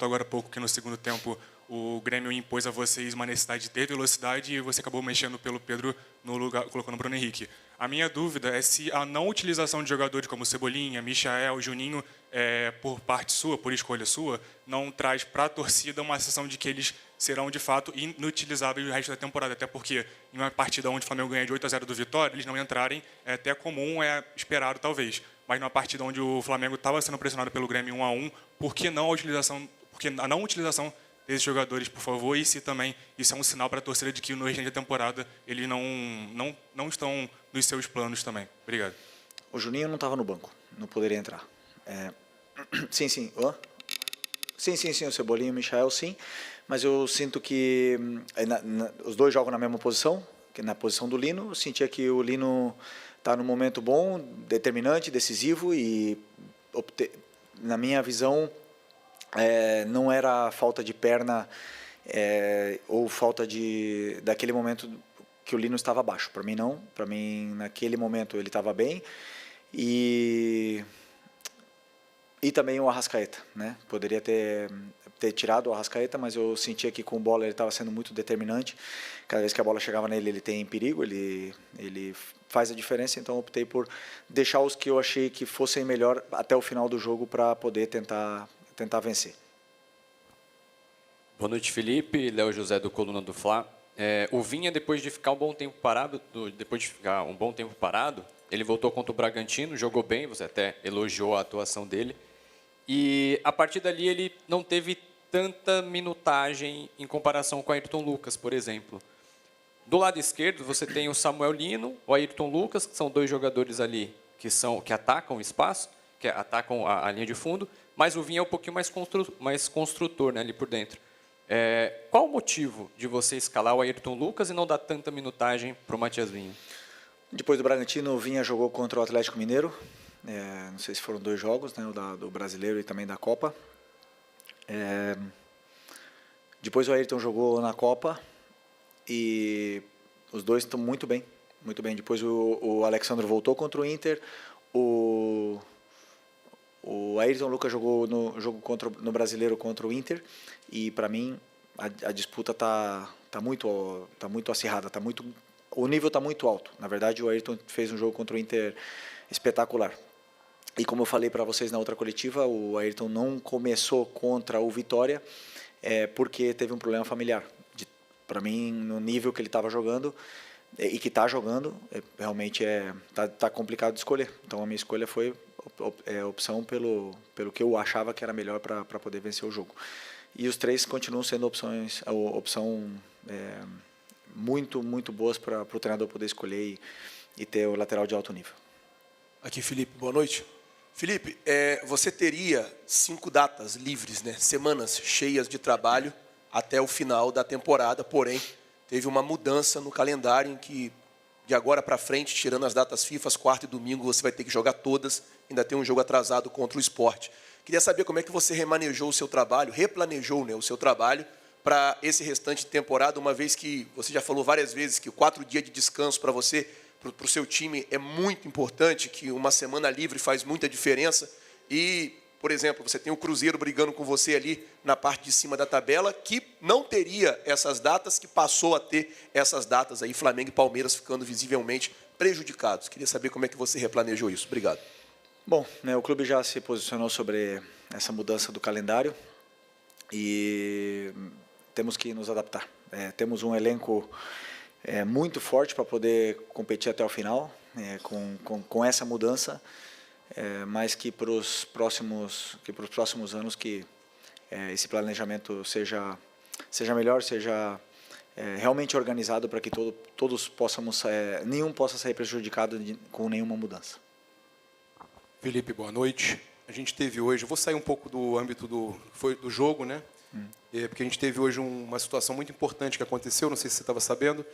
agora há pouco que no segundo tempo o Grêmio impôs a vocês uma necessidade de ter velocidade e você acabou mexendo pelo Pedro no lugar, colocando o Bruno Henrique. A minha dúvida é se a não utilização de jogadores como Cebolinha, Michael, Juninho, por parte sua, por escolha sua, não traz para a torcida uma sensação de que eles serão de fato inutilizáveis no resto da temporada, até porque em uma partida onde o Flamengo ganha de 8-0 do Vitória, eles não entrarem, é até comum, é esperado talvez, mas numa partida onde o Flamengo estava sendo pressionado pelo Grêmio 1-1, por que não a utilização, porque a não utilização desses jogadores, por favor, e se também isso é um sinal para a torcida de que no restante da temporada eles não estão nos seus planos também. Obrigado. O Juninho não estava no banco, não poderia entrar. Sim, sim. Oh? Sim, o Cebolinha e o Michael, sim. Mas eu sinto que os dois jogam na mesma posição, que na posição do Lino. Eu sentia que o Lino está num momento bom, determinante, decisivo e, na minha visão, não era falta de perna ou falta daquele momento que o Lino estava abaixo. Para mim, não. Para mim, naquele momento, ele estava bem. E também o Arrascaeta, né? Poderia ter tirado o Arrascaeta, mas eu sentia que com bola ele estava sendo muito determinante. Cada vez que a bola chegava nele, ele tem perigo, ele faz a diferença. Então, eu optei por deixar os que eu achei que fossem melhor até o final do jogo para poder tentar vencer. Boa noite, Felipe. Léo José, do Coluna do Fla. O Vinha, depois de ficar um bom tempo parado, ele voltou contra o Bragantino, jogou bem, você até elogiou a atuação dele. E a partir dali ele não teve tanta minutagem em comparação com o Ayrton Lucas, por exemplo. Do lado esquerdo você tem o Samuel Lino, o Ayrton Lucas, que são dois jogadores ali que atacam o espaço, que atacam a linha de fundo, mas o Vinha é um pouquinho mais construtor, né, ali por dentro. Qual o motivo de você escalar o Ayrton Lucas e não dar tanta minutagem para o Matias Vinha? Depois do Bragantino, o Vinha jogou contra o Atlético Mineiro. Não sei se foram 2 jogos, né, o do Brasileiro e também da Copa. Depois o Ayrton jogou na Copa e os dois estão muito bem, muito bem. Depois o Alexandre voltou contra o Inter. O Ayrton Lucas jogou no jogo no Brasileiro contra o Inter e para mim a disputa tá muito acirrada, o nível está muito alto. Na verdade, o Ayrton fez um jogo contra o Inter espetacular. E como eu falei para vocês na outra coletiva, o Ayrton não começou contra o Vitória porque teve um problema familiar. Para mim, no nível que ele estava jogando e que está jogando, realmente tá complicado de escolher. Então a minha escolha foi opção pelo que eu achava que era melhor para poder vencer o jogo. E os 3 continuam sendo opção muito, muito boas para o treinador poder escolher e ter o lateral de alto nível. Aqui, Felipe, boa noite. Felipe, você teria 5 datas livres, né? Semanas cheias de trabalho até o final da temporada, porém, teve uma mudança no calendário em que, de agora para frente, tirando as datas FIFA, quarta e domingo, você vai ter que jogar todas, ainda tem um jogo atrasado contra o Sport. Queria saber como é que você replanejou o seu trabalho, né, o seu trabalho para esse restante de temporada, uma vez que você já falou várias vezes que 4 dias de descanso para você, para o seu time, é muito importante, que uma semana livre faz muita diferença. E, por exemplo, você tem o Cruzeiro brigando com você ali na parte de cima da tabela, que não teria essas datas, que passou a ter essas datas aí, Flamengo e Palmeiras ficando visivelmente prejudicados. Queria saber como é que você replanejou isso. Obrigado. Bom, né, o clube já se posicionou sobre essa mudança do calendário e temos que nos adaptar. Temos um elenco muito forte para poder competir até o final, com essa mudança, mas que para os próximos anos que esse planejamento seja melhor, seja realmente organizado para que todos possamos, nenhum possa sair prejudicado com nenhuma mudança. Felipe, boa noite. A gente teve hoje, eu vou sair um pouco do âmbito do jogo, né? Porque a gente teve hoje uma situação muito importante que aconteceu, não sei se você estava sabendo.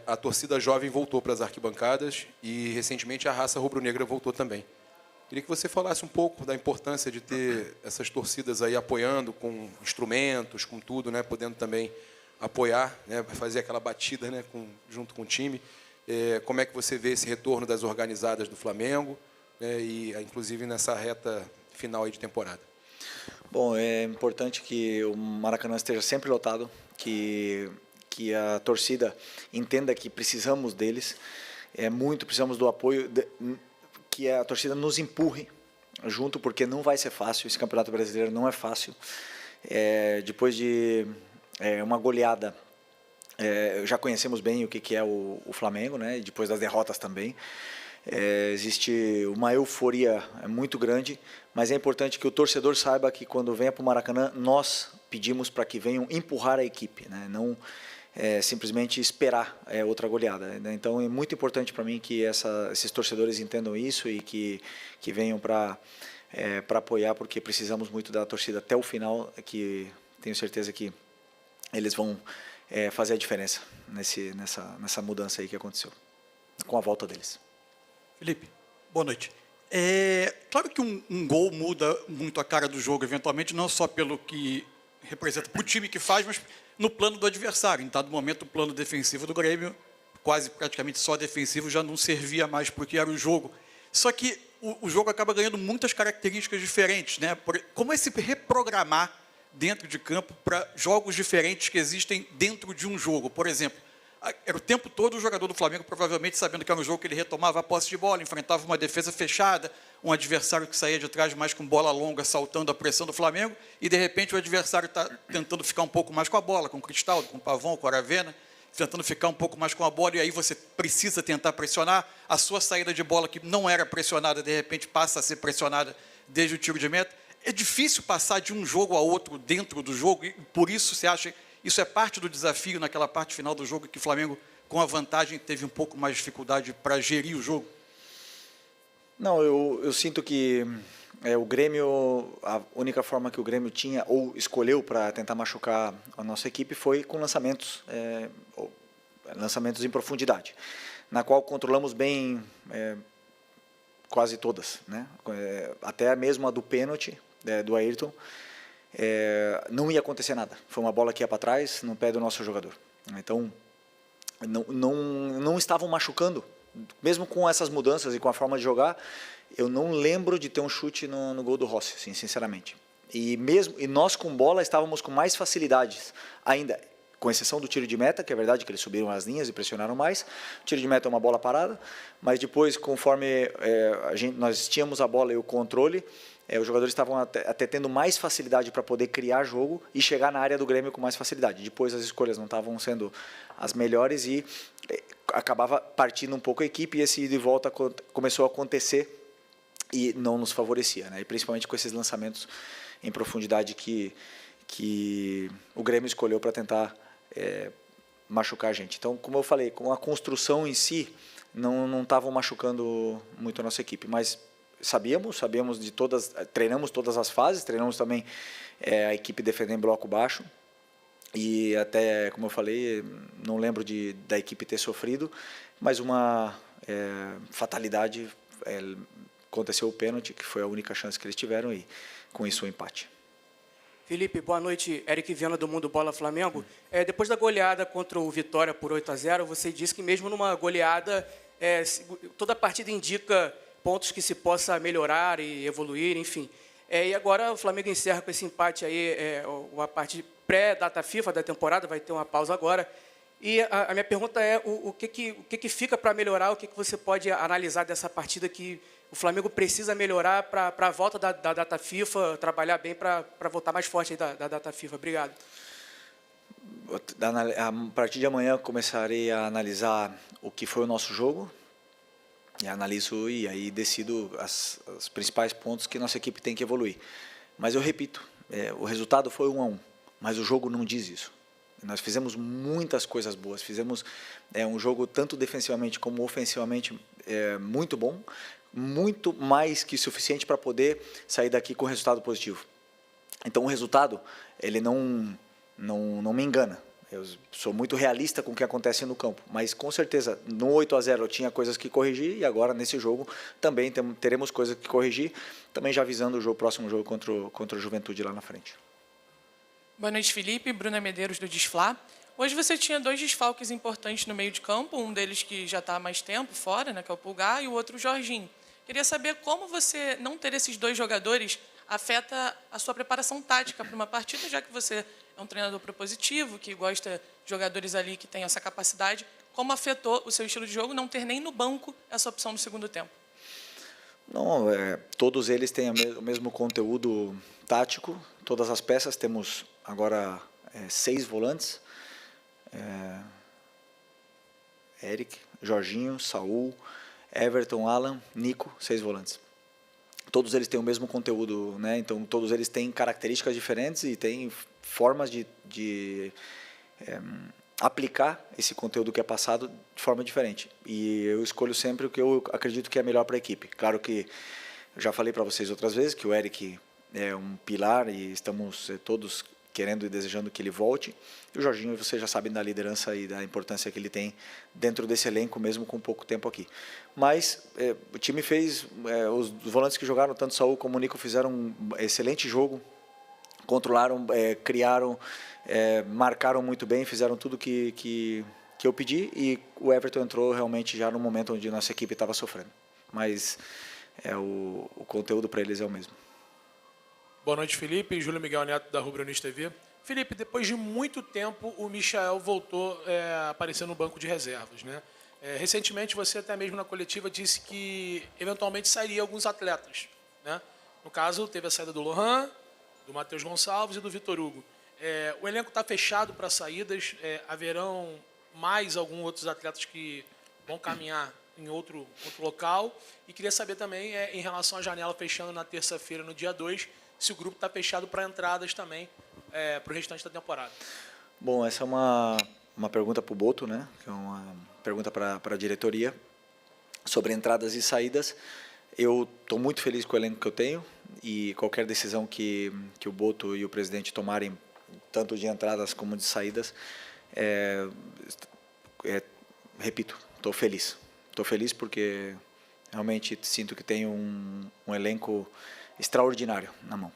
A torcida jovem voltou para as arquibancadas e, recentemente, a raça rubro-negra voltou também. Queria que você falasse um pouco da importância de ter essas torcidas aí apoiando com instrumentos, com tudo, né? Podendo também apoiar, né? Fazer aquela batida, né? Junto com o time. Como é que você vê esse retorno das organizadas do Flamengo, né? E, inclusive, nessa reta final aí de temporada? Bom, é importante que o Maracanã esteja sempre lotado, que a torcida entenda que precisamos deles, precisamos do apoio, que a torcida nos empurre junto, porque não vai ser fácil, esse Campeonato Brasileiro não é fácil. Depois de uma goleada, já conhecemos bem o que é o Flamengo, né? Depois das derrotas também. Existe uma euforia muito grande, mas é importante que o torcedor saiba que quando venha para o Maracanã, nós pedimos para que venham empurrar a equipe, né? Não simplesmente esperar outra goleada, né? Então é muito importante para mim que esses torcedores entendam isso e que venham para apoiar, porque precisamos muito da torcida até o final, que tenho certeza que eles vão fazer a diferença nessa mudança aí que aconteceu, com a volta deles. Felipe, boa noite. Claro que um gol muda muito a cara do jogo, eventualmente, não só pelo que representa para o time que faz, mas no plano do adversário. Em dado momento, o plano defensivo do Grêmio, quase praticamente só defensivo, já não servia mais para o que era o jogo. Só que o jogo acaba ganhando muitas características diferentes, né? Como é se reprogramar dentro de campo para jogos diferentes que existem dentro de um jogo? Por exemplo, era o tempo todo o jogador do Flamengo, provavelmente sabendo que era um jogo que ele retomava a posse de bola, enfrentava uma defesa fechada, um adversário que saía de trás mais com bola longa, saltando a pressão do Flamengo, e de repente o adversário está tentando ficar um pouco mais com a bola, com o Cristaldo, com o Pavão, com o Aravena, tentando ficar um pouco mais com a bola, e aí você precisa tentar pressionar. A sua saída de bola, que não era pressionada, de repente passa a ser pressionada desde o tiro de meta. É difícil passar de um jogo a outro dentro do jogo, e por isso você acha isso é parte do desafio naquela parte final do jogo, que o Flamengo, com a vantagem, teve um pouco mais de dificuldade para gerir o jogo? Não, eu sinto que o Grêmio, a única forma que o Grêmio tinha ou escolheu para tentar machucar a nossa equipe foi com lançamentos em profundidade, na qual controlamos bem quase todas, né? Até mesmo a do pênalti do Ayrton. Não ia acontecer nada. Foi uma bola que ia para trás, no pé do nosso jogador. Então, não estavam machucando. Mesmo com essas mudanças e com a forma de jogar, eu não lembro de ter um chute no gol do Rossi, assim, sinceramente. E nós com bola estávamos com mais facilidades ainda, com exceção do tiro de meta, que é verdade que eles subiram as linhas e pressionaram mais. O tiro de meta é uma bola parada, mas depois, conforme nós tínhamos a bola e o controle, os jogadores estavam até tendo mais facilidade para poder criar jogo e chegar na área do Grêmio com mais facilidade. Depois as escolhas não estavam sendo as melhores e acabava partindo um pouco a equipe, e esse ida e volta começou a acontecer e não nos favorecia, né? E principalmente com esses lançamentos em profundidade que o Grêmio escolheu para tentar machucar a gente. Então, como eu falei, com a construção em si, não estavam machucando muito a nossa equipe, mas sabíamos de todas, treinamos todas as fases, treinamos também a equipe defendendo em bloco baixo, e até, como eu falei, não lembro da equipe ter sofrido, mas uma fatalidade, aconteceu o pênalti, que foi a única chance que eles tiveram, e com isso o empate. Felipe, boa noite. Eric Viana, do Mundo Bola Flamengo. Depois da goleada contra o Vitória por 8-0, você disse que mesmo numa goleada, toda a partida indica pontos que se possa melhorar e evoluir, enfim. E agora o Flamengo encerra com esse empate aí, a parte pré-data FIFA da temporada, vai ter uma pausa agora. E a minha pergunta é o que fica para melhorar, o que você pode analisar dessa partida que o Flamengo precisa melhorar para a volta da data FIFA, trabalhar bem para voltar mais forte aí da data FIFA. Obrigado. A partir de amanhã começarei a analisar o que foi o nosso jogo, e analiso e aí decido os principais pontos que nossa equipe tem que evoluir. Mas eu repito, o resultado foi 1-1, mas o jogo não diz isso. Nós fizemos muitas coisas boas, fizemos um jogo tanto defensivamente como ofensivamente muito bom, muito mais que suficiente para poder sair daqui com resultado positivo. Então o resultado, ele não me engana. Eu sou muito realista com o que acontece no campo, mas com certeza no 8-0 eu tinha coisas que corrigir, e agora nesse jogo também teremos coisas que corrigir, também já visando o próximo jogo contra o Juventude lá na frente. Boa noite, Felipe. Bruna Medeiros, do Desflá. Hoje você tinha 2 desfalques importantes no meio de campo, um deles que já está há mais tempo fora, né, que é o Pulgar, e o outro o Jorginho. Queria saber como você não ter esses 2 jogadores afeta a sua preparação tática para uma partida, já que você é um treinador propositivo, que gosta de jogadores ali que têm essa capacidade. Como afetou o seu estilo de jogo não ter nem no banco essa opção no segundo tempo? Não, todos eles têm o mesmo conteúdo tático, todas as peças. Temos agora 6 volantes, Eric, Jorginho, Saul, Everton, Alan, Nico, 6 volantes. Todos eles têm o mesmo conteúdo, né? Então todos eles têm características diferentes e têm formas de aplicar esse conteúdo que é passado de forma diferente. E eu escolho sempre o que eu acredito que é melhor para a equipe. Claro que eu já falei para vocês outras vezes que o Eric é um pilar e estamos todos querendo e desejando que ele volte. E o Jorginho, vocês já sabem da liderança e da importância que ele tem dentro desse elenco, mesmo com pouco tempo aqui. Mas o time fez, os volantes que jogaram, tanto Saul como o Nico, fizeram um excelente jogo, controlaram, criaram, marcaram muito bem, fizeram tudo que eu pedi, e o Everton entrou realmente já no momento onde nossa equipe estava sofrendo. Mas o conteúdo para eles é o mesmo. Boa noite, Felipe. Júlio Miguel Neto, da Rubro News TV. Felipe, depois de muito tempo, o Michael voltou a aparecer no banco de reservas, né? Recentemente, você até mesmo na coletiva disse que eventualmente sairia alguns atletas, né? No caso, teve a saída do Lohan, do Matheus Gonçalves e do Vitor Hugo. O elenco está fechado para saídas. Haverão mais alguns outros atletas que vão caminhar em outro local? E queria saber também, em relação à janela fechando na terça-feira, no dia 2, se o grupo está fechado para entradas também para o restante da temporada. Bom, essa é uma pergunta para o Boto, né? Que é uma pergunta para a diretoria sobre entradas e saídas. Eu estou muito feliz com o elenco que eu tenho, e qualquer decisão que o Boto e o presidente tomarem, tanto de entradas como de saídas, repito, estou feliz. Estou feliz porque realmente sinto que tenho um elenco extraordinário na mão.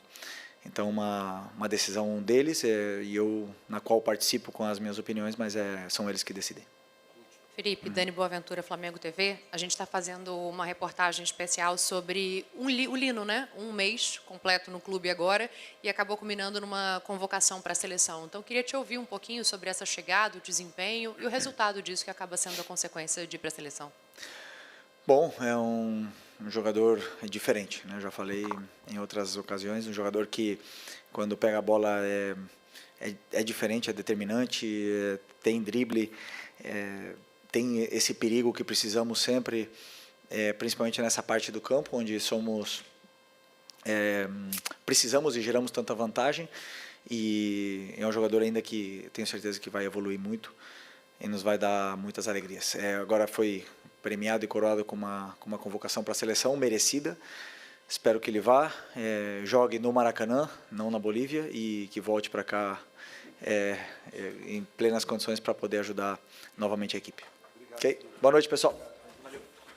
Então, uma decisão deles, e eu na qual participo com as minhas opiniões, mas são eles que decidem. Felipe, Dani Boaventura, Flamengo TV. A gente está fazendo uma reportagem especial sobre o Lino, né? Um mês completo no clube agora, e acabou culminando numa convocação para a seleção. Então, queria te ouvir um pouquinho sobre essa chegada, o desempenho e o resultado disso, que acaba sendo a consequência de ir para a seleção. Bom, é um jogador diferente, né? Eu já falei em outras ocasiões, um jogador que, quando pega a bola, é diferente, é determinante, tem drible, tem esse perigo que precisamos sempre, principalmente nessa parte do campo, onde precisamos e geramos tanta vantagem, e é um jogador ainda que tenho certeza que vai evoluir muito e nos vai dar muitas alegrias. Agora foi premiado e coroado com uma convocação para a seleção merecida. Espero que ele vá, jogue no Maracanã, não na Bolívia, e que volte para cá em plenas condições para poder ajudar novamente a equipe. Okay? Boa noite, pessoal.